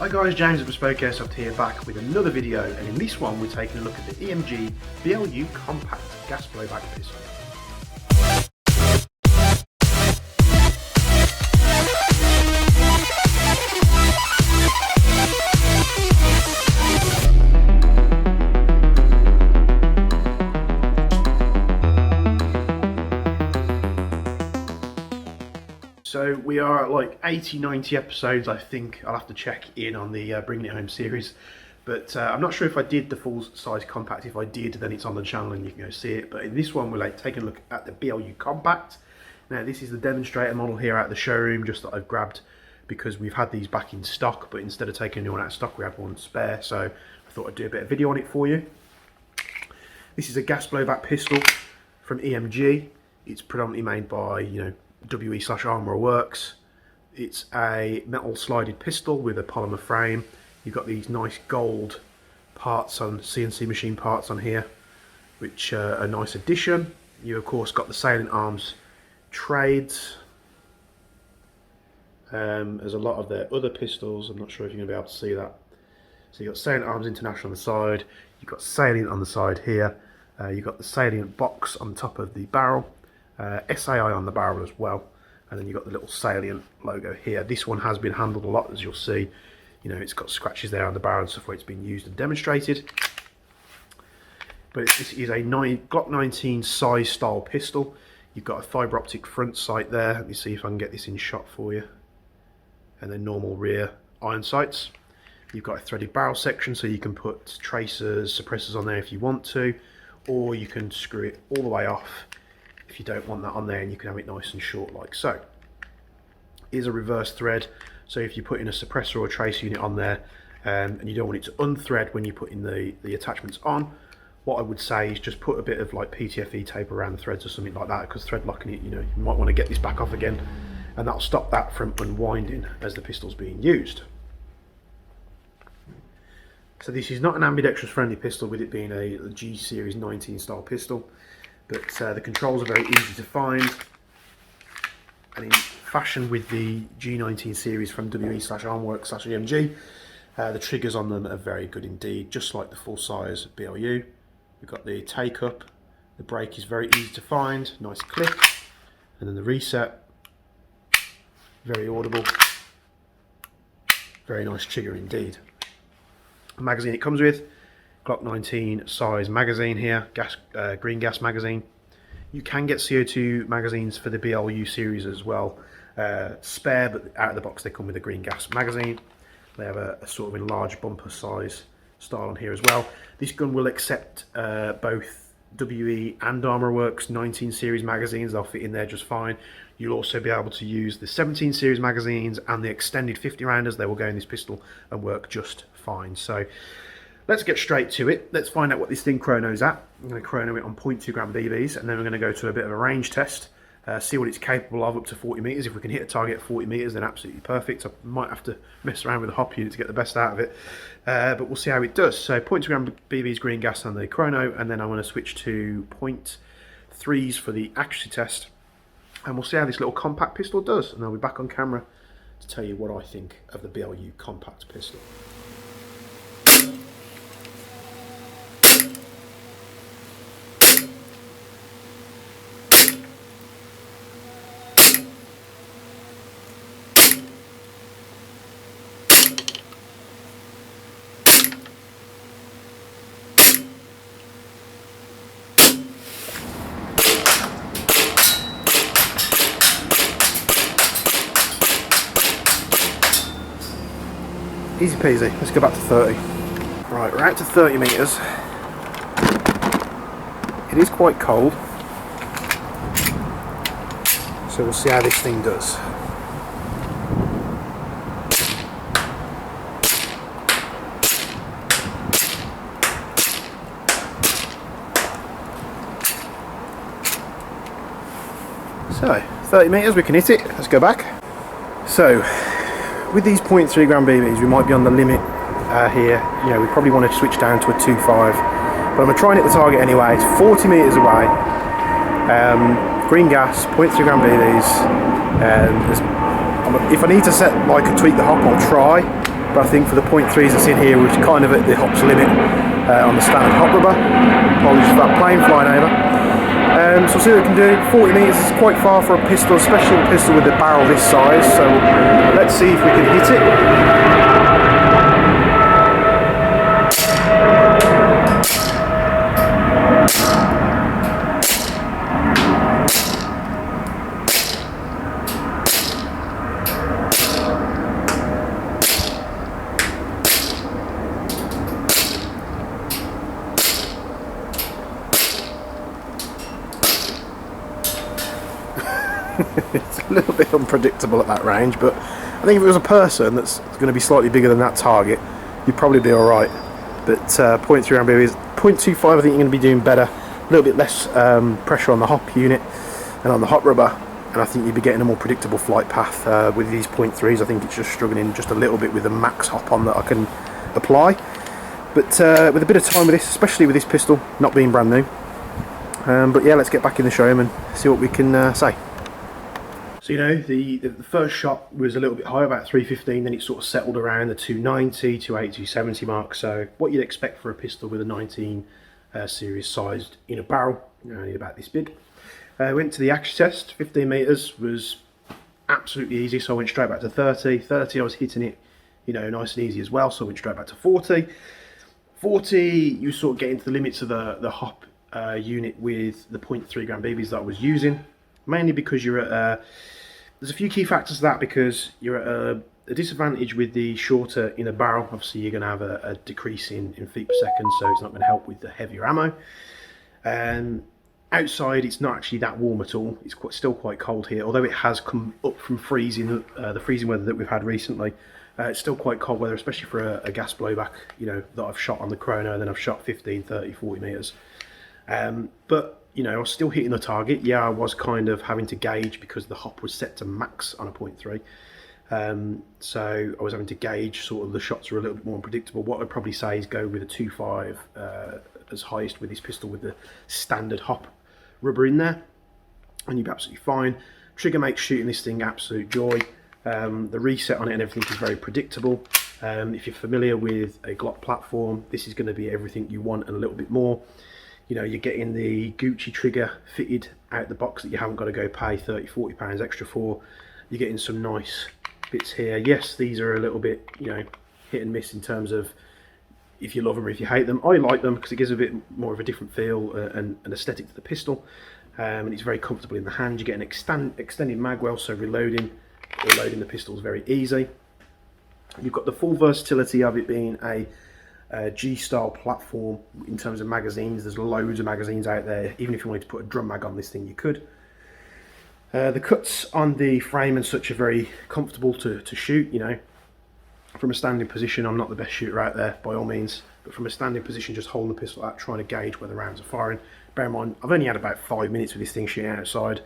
Hi guys, James at Bespoke Airsoft here, back with another video, and in this one we're taking a look at the EMG BLU compact gas blowback pistol. So we are at like 80-90 episodes, I think. I'll have to check in on the Bringing It Home series. But I'm not sure if I did the full size compact. If I did, then it's on the channel and you can go see it. But in this one, we're like taking a look at the BLU compact. Now this is the demonstrator model here out of the showroom, just that I've grabbed because we've had these back in stock. But instead of taking a new one out of stock, we have one spare. So I thought I'd do a bit of video on it for you. This is a gas blowback pistol from EMG. It's predominantly made by, WE/Armourer Works. It's a metal slided pistol with a polymer frame. You've got these nice gold parts on CNC machine parts on here, which are a nice addition. You of course got the salient arms trades, as a lot of their other pistols. I'm not sure if you're going to be able to see that. So you've got Salient Arms International on the side, you've got Salient on the side here, you've got the Salient box on top of the barrel, SAI on the barrel as well, and then you've got the little Salient logo here. This one has been handled a lot, as you'll see. It's got scratches there on the barrel and stuff where it's been used and demonstrated. But this is a Glock 19 size style pistol. You've got a fibre optic front sight there. Let me see if I can get this in shot for you. And then normal rear iron sights. You've got a threaded barrel section, so you can put tracers, suppressors on there if you want to, or you can screw it all the way off if you don't want that on there, and you can have it nice and short like so. Here's a reverse thread, so if you put in a suppressor or a tracer unit on there and you don't want it to unthread when you put in the attachments on, what I would say is just put a bit of like PTFE tape around the threads or something like that, because thread locking it, you might want to get this back off again, and that'll stop that from unwinding as the pistol's being used. So this is not an ambidextrous friendly pistol, with it being a G Series 19 style pistol, but the controls are very easy to find, and in fashion with the G19 series from WE/Armourer Works/EMG, the triggers on them are very good indeed, just like the full size BLU. We've got the take up, the brake is very easy to find, nice click, and then the reset, very audible, very nice trigger indeed. The magazine it comes with, Glock 19 size magazine here, green gas magazine. You can get CO2 magazines for the BLU series as well, spare, but out of the box they come with a green gas magazine. They have a sort of enlarged bumper size style on here as well. This gun will accept both WE and Armourer Works 19 series magazines. They'll fit in there just fine. You'll also be able to use the 17 series magazines and the extended 50 rounders. They will go in this pistol and work just fine. So let's get straight to it. Let's find out what this thing chronos at. I'm going to chrono it on 0.2 gram BBs, and then we're going to go to a bit of a range test, see what it's capable of up to 40 meters. If we can hit a target at 40 meters, then absolutely perfect. I might have to mess around with the hop unit to get the best out of it, but we'll see how it does. So 0.2 gram BBs green gas on the chrono, and then I'm going to switch to 0.3s for the accuracy test, and we'll see how this little compact pistol does, and I'll be back on camera to tell you what I think of the BLU compact pistol. Easy peasy, let's go back to 30. Right, we're out to 30 meters. It is quite cold, so we'll see how this thing does. So, 30 meters, we can hit it. Let's go back. So, with these 0.3 gram BBs, we might be on the limit here. We probably want to switch down to a 2.5, but I'm going to try and hit the target anyway. It's 40 meters away. Green gas, 0.3 gram BBs. If I need to set, tweak the hop, I'll try. but I think for the .3s that's in here, we're kind of at the hop's limit on the standard hop rubber. Apologies for that plane flying over. So we'll see what we can do. 40 metres is quite far for a pistol, especially a pistol with a barrel this size, so let's see if we can hit it. It's a little bit unpredictable at that range, but I think if it was a person that's going to be slightly bigger than that target, you'd probably be alright. But .3 round BB is .25. I think you're going to be doing better, a little bit less pressure on the hop unit and on the hop rubber, and I think you'd be getting a more predictable flight path with these .3s. I think it's just struggling just a little bit with the max hop on that I can apply, but with a bit of time with this, especially with this pistol not being brand new. But yeah, let's get back in the showroom and see what we can say. So you know, the first shot was a little bit high, about 315, then it sort of settled around the 290, 280, 270 mark. So what you'd expect for a pistol with a 19 series sized in a barrel, only about this big. Went to the action test. 15 meters was absolutely easy, so I went straight back to 30. 30, I was hitting it, you know, nice and easy as well, so I went straight back to 40. 40, you sort of get into the limits of the hop unit with the .3 gram BBs that I was using, mainly because you're at there's a few key factors to that, because you're at a disadvantage with the shorter inner barrel. Obviously you're going to have a decrease in feet per second, so it's not going to help with the heavier ammo. Outside it's not actually that warm at all. It's still quite cold here, although it has come up from freezing, the freezing weather that we've had recently. It's still quite cold weather, especially for a gas blowback, you know, that I've shot on the Chrono, and then I've shot 15, 30, 40 meters. But you know, I was still hitting the target. Yeah, I was kind of having to gauge because the hop was set to max on a .3. So I was having to gauge, sort of the shots are a little bit more unpredictable. What I'd probably say is go with a 2.5 as highest with this pistol with the standard hop rubber in there, and you'll be absolutely fine. Trigger makes shooting this thing absolute joy. The reset on it and everything is very predictable. If you're familiar with a Glock platform, this is going to be everything you want and a little bit more. You know, you're getting the Gucci trigger fitted out the box that you haven't got to go pay 30, 40 pounds extra for. You're getting some nice bits here. Yes, these are a little bit, you know, hit and miss in terms of if you love them or if you hate them. I like them because it gives a bit more of a different feel and aesthetic to the pistol, and it's very comfortable in the hand. You get an extended mag well, so reloading or loading the pistol is very easy. You've got the full versatility of it being a G-style platform in terms of magazines. There's loads of magazines out there. Even if you wanted to put a drum mag on this thing, you could. The cuts on the frame and such are very comfortable to shoot. You know, from a standing position, I'm not the best shooter out there by all means, but from a standing position, just holding the pistol out, trying to gauge where the rounds are firing. Bear in mind, I've only had about 5 minutes with this thing shooting outside.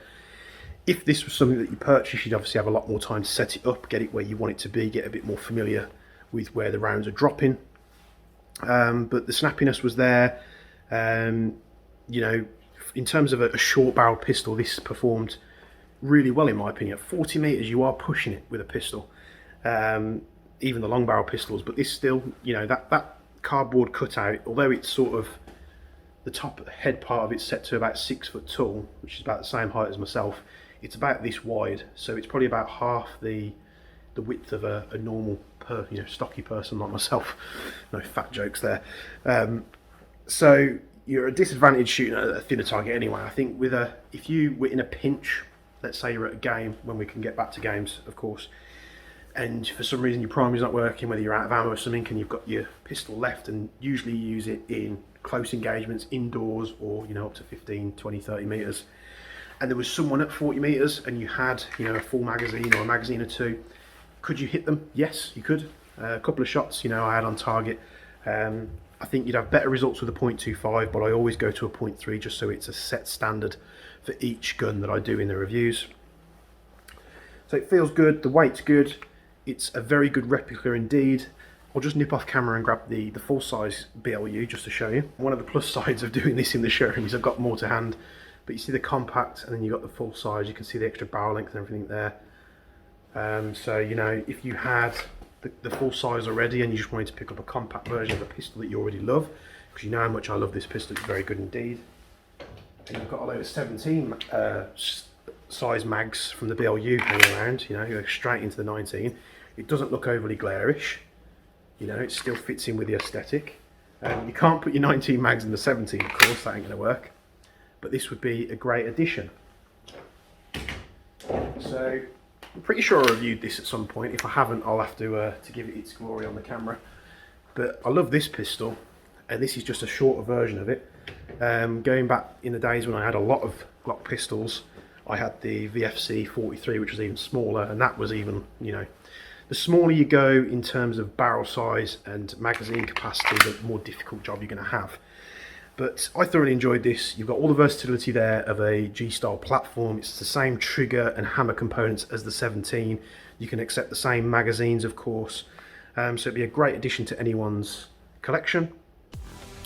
If this was something that you purchased, you'd obviously have a lot more time to set it up, get it where you want it to be, get a bit more familiar with where the rounds are dropping. But the snappiness was there. You know, in terms of a short barrel pistol, this performed really well in my opinion. At 40 meters, you are pushing it with a pistol, even the long barrel pistols. But this still, you know, that cardboard cutout, although it's sort of the top head part of it's set to about 6 foot tall, which is about the same height as myself. It's about this wide, so it's probably about half the width of a normal you know, stocky person like myself. No fat jokes there. So you're at a disadvantage shooting at a thinner target anyway. I think with if you were in a pinch, let's say you're at a game, when we can get back to games of course, and for some reason your primary's not working, whether you're out of ammo or something, and you've got your pistol left, and usually you use it in close engagements indoors, or you know, up to 15, 20, 30 meters, and there was someone at 40 meters and you had, you know, a full magazine or a magazine or two, could you hit them? Yes, you could. A couple of shots, you know, I had on target. I think you'd have better results with a .25, but I always go to a .3 just so it's a set standard for each gun that I do in the reviews. So it feels good, the weight's good, it's a very good replica indeed. I'll just nip off camera and grab the full size BLU just to show you. One of the plus sides of doing this in the showroom is I've got more to hand, but you see the compact and then you've got the full size, you can see the extra barrel length and everything there. So, you know, if you had the full size already and you just wanted to pick up a compact version of a pistol that you already love, because you know how much I love this pistol, it's very good indeed. And you've got a load of 17 size mags from the BLU hanging around, you know, you go straight into the 19. It doesn't look overly glarish, you know, it still fits in with the aesthetic. You can't put your 19 mags in the 17, of course, that ain't going to work. But this would be a great addition. So I'm pretty sure I reviewed this at some point. If I haven't, I'll have to give it its glory on the camera. But I love this pistol, and this is just a shorter version of it. Going back in the days when I had a lot of Glock pistols, I had the VFC 43, which was even smaller, and that was even, you know, the smaller you go in terms of barrel size and magazine capacity, the more difficult job you're going to have. But I thoroughly enjoyed this. You've got all the versatility there of a G-style platform. It's the same trigger and hammer components as the 17. You can accept the same magazines, of course. So it'd be a great addition to anyone's collection.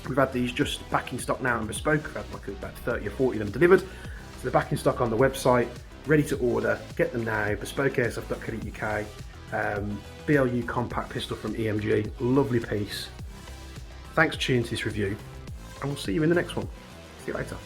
We've had these just back in stock now and bespoke. We've had like about 30 or 40 of them delivered. So they're back in stock on the website, ready to order. Get them now, bespokeairsoft.co.uk. BLU compact pistol from EMG, lovely piece. Thanks for tuning to this review, and we'll see you in the next one. See you later.